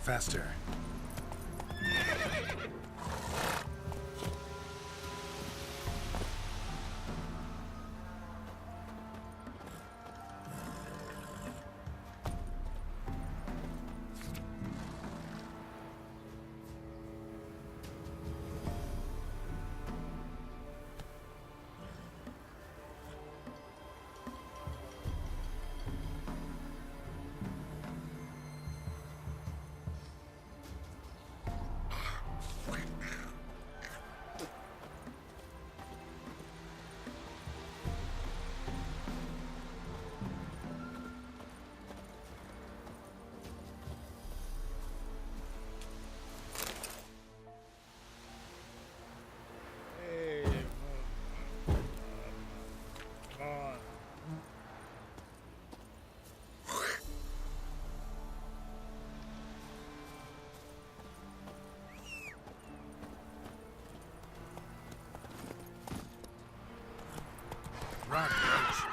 Faster. Run, Roach.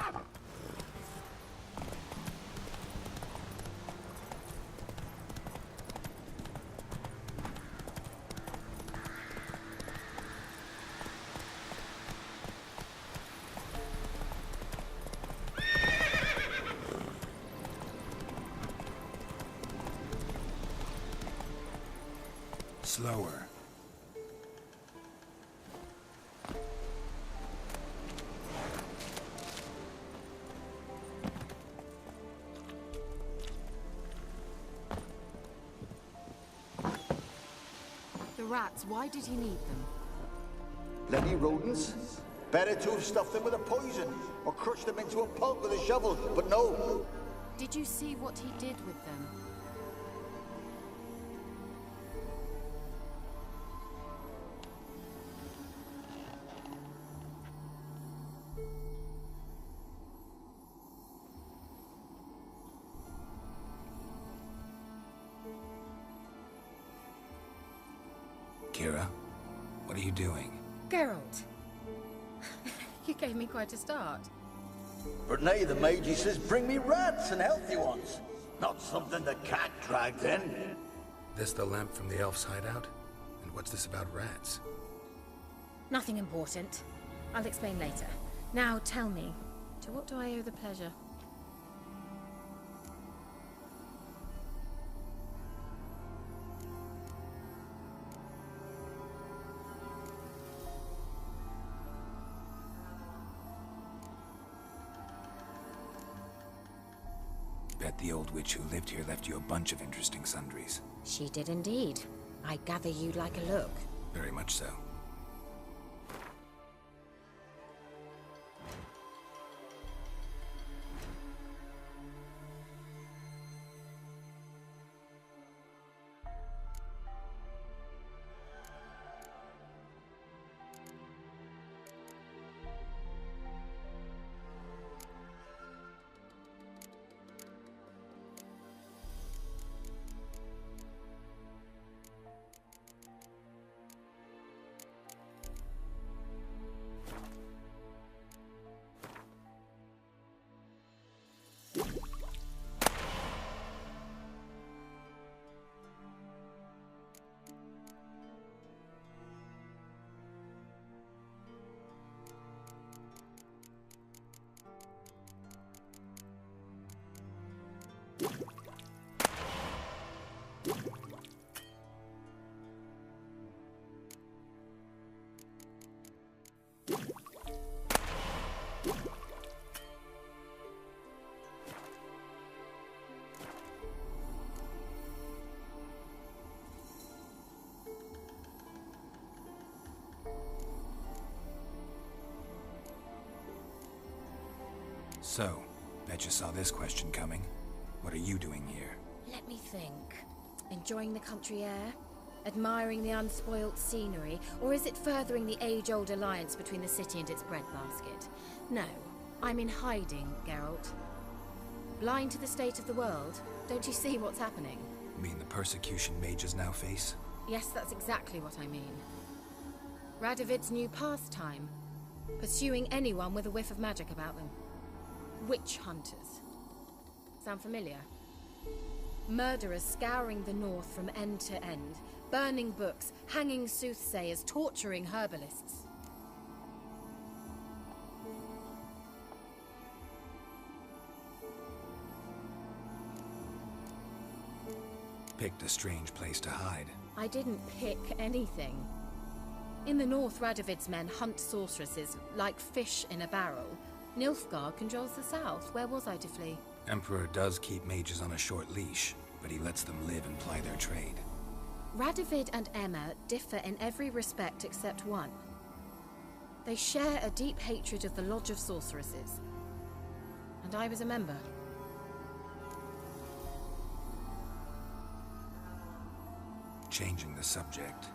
Slower. The rats, why did he need them? Bloody rodents. Better to have stuffed them with a poison, or crushed them into a pulp with a shovel, but no. Did you see what he did with them? Kira, what are you doing? Geralt! You gave me quite a start. But now the mage says bring me rats and healthy ones. Not something the cat dragged in. This the lamp from the elf's hideout? And what's this about rats? Nothing important. I'll explain later. Now tell me, to what do I owe the pleasure? Bet the old witch who lived here left you a bunch of interesting sundries. She did indeed. I gather you'd like a look. Very much so. So, bet you saw this question coming. What are you doing here? Let me think. Enjoying the country air? Admiring the unspoilt scenery? Or is it furthering the age-old alliance between the city and its breadbasket? No, I'm in hiding, Geralt. Blind to the state of the world? Don't you see what's happening? You mean the persecution mages now face? Yes, that's exactly what I mean. Radovid's new pastime. Pursuing anyone with a whiff of magic about them. Witch hunters. Sound familiar? Murderers scouring the north from end to end, burning books, hanging soothsayers, torturing herbalists. Picked a strange place to hide. I didn't pick anything. In the north, Radovid's men hunt sorceresses like fish in a barrel. Nilfgaard controls the south. Where was I to flee? Emperor does keep mages on a short leash, but he lets them live and ply their trade. Radovid and Emma differ in every respect except one. They share a deep hatred of the Lodge of Sorceresses. And I was a member. Changing the subject.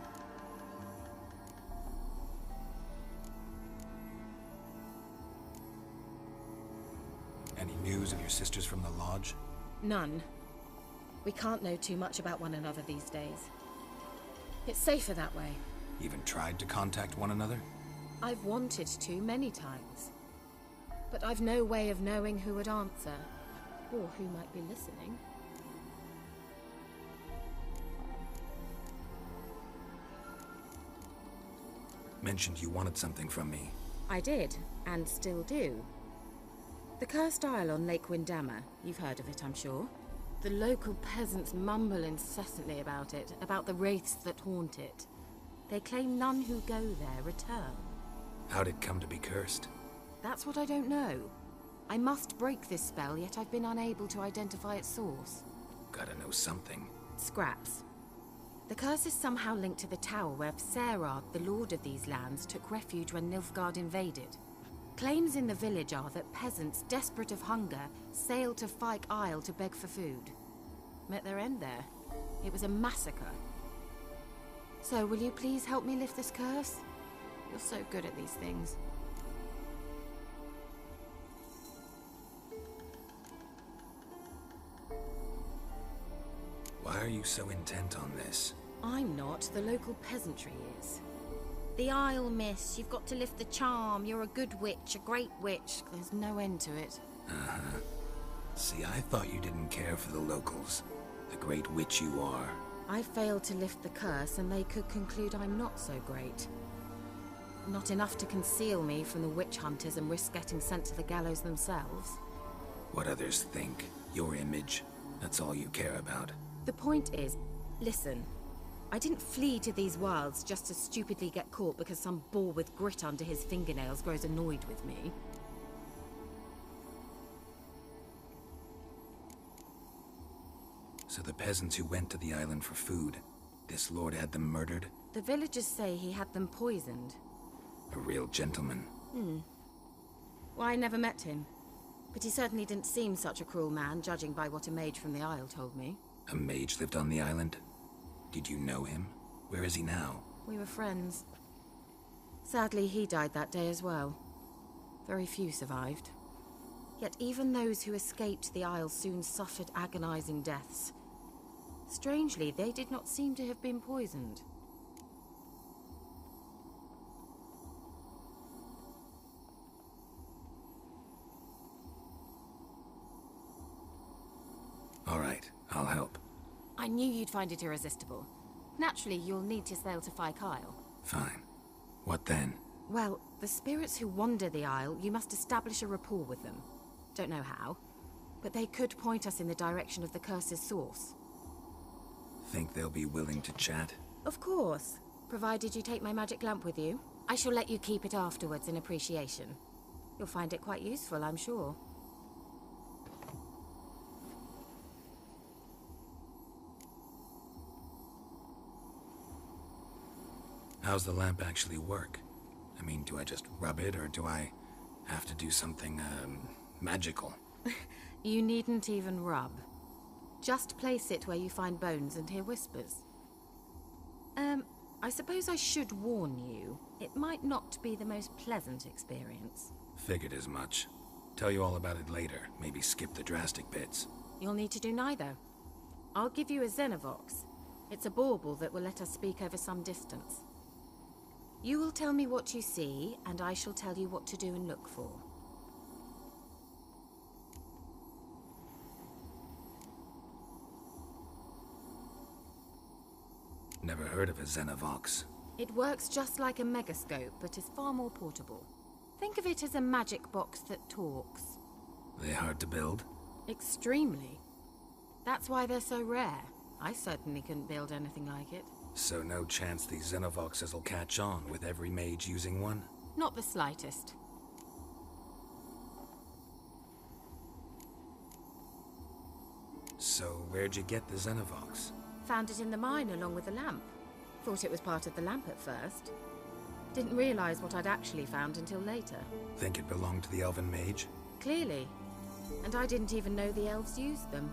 Any news of your sisters from the Lodge? None. We can't know too much about one another these days. It's safer that way. Even tried to contact one another? I've wanted to many times. But I've no way of knowing who would answer, or who might be listening. Mentioned you wanted something from me. I did, and still do. The cursed isle on Lake Windammer. You've heard of it, I'm sure. The local peasants mumble incessantly about it, about the wraiths that haunt it. They claim none who go there return. How'd it come to be cursed? That's what I don't know. I must break this spell, yet I've been unable to identify its source. Gotta know something. Scraps. The curse is somehow linked to the tower where Serad, the lord of these lands, took refuge when Nilfgaard invaded. Claims in the village are that peasants, desperate of hunger, sailed to Fyke Isle to beg for food. Met their end there. It was a massacre. So, will you please help me lift this curse? You're so good at these things. Why are you so intent on this? I'm not. The local peasantry is. The Isle, miss. You've got to lift the charm. You're a good witch, a great witch. There's no end to it. Uh-huh. See, I thought you didn't care for the locals. The great witch you are. I failed to lift the curse, and they could conclude I'm not so great. Not enough to conceal me from the witch hunters and risk getting sent to the gallows themselves. What others think, your image, that's all you care about. The point is, listen, I didn't flee to these wilds just to stupidly get caught because some boar with grit under his fingernails grows annoyed with me. So the peasants who went to the island for food, this lord had them murdered? The villagers say he had them poisoned. A real gentleman. Well, I never met him. But he certainly didn't seem such a cruel man, judging by what a mage from the Isle told me. A mage lived on the island? Did you know him? Where is he now? We were friends. Sadly, he died that day as well. Very few survived. Yet even those who escaped the Isle soon suffered agonizing deaths. Strangely, they did not seem to have been poisoned. All right, I'll help. I knew you'd find it irresistible. Naturally, you'll need to sail to Fyke Isle. Fine. What then? Well, the spirits who wander the Isle, you must establish a rapport with them. Don't know how, but they could point us in the direction of the curse's source. Think they'll be willing to chat? Of course, provided you take my magic lamp with you. I shall let you keep it afterwards in appreciation. You'll find it quite useful, I'm sure. How's the lamp actually work? I mean, do I just rub it, or do I have to do something, magical? You needn't even rub. Just place it where you find bones and hear whispers. I suppose I should warn you. It might not be the most pleasant experience. Figured as much. Tell you all about it later. Maybe skip the drastic bits. You'll need to do neither. I'll give you a Xenovox. It's a bauble that will let us speak over some distance. You will tell me what you see, and I shall tell you what to do and look for. Never heard of a Xenovox. It works just like a megascope, but is far more portable. Think of it as a magic box that talks. They hard to build? Extremely. That's why they're so rare. I certainly couldn't build anything like it. So no chance these Xenovoxes will catch on with every mage using one? Not the slightest. So where'd you get the Xenovox? Found it in the mine along with the lamp. Thought it was part of the lamp at first. Didn't realize what I'd actually found until later. Think it belonged to the elven mage? Clearly. And I didn't even know the elves used them.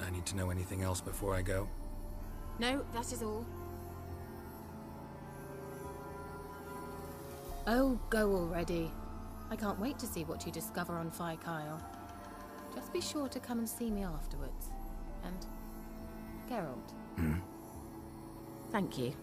I need to know anything else before I go? No, that is all. Oh, go already. I can't wait to see what you discover on Phi Kyle. Just be sure to come and see me afterwards. And... Geralt. Hmm? Thank you.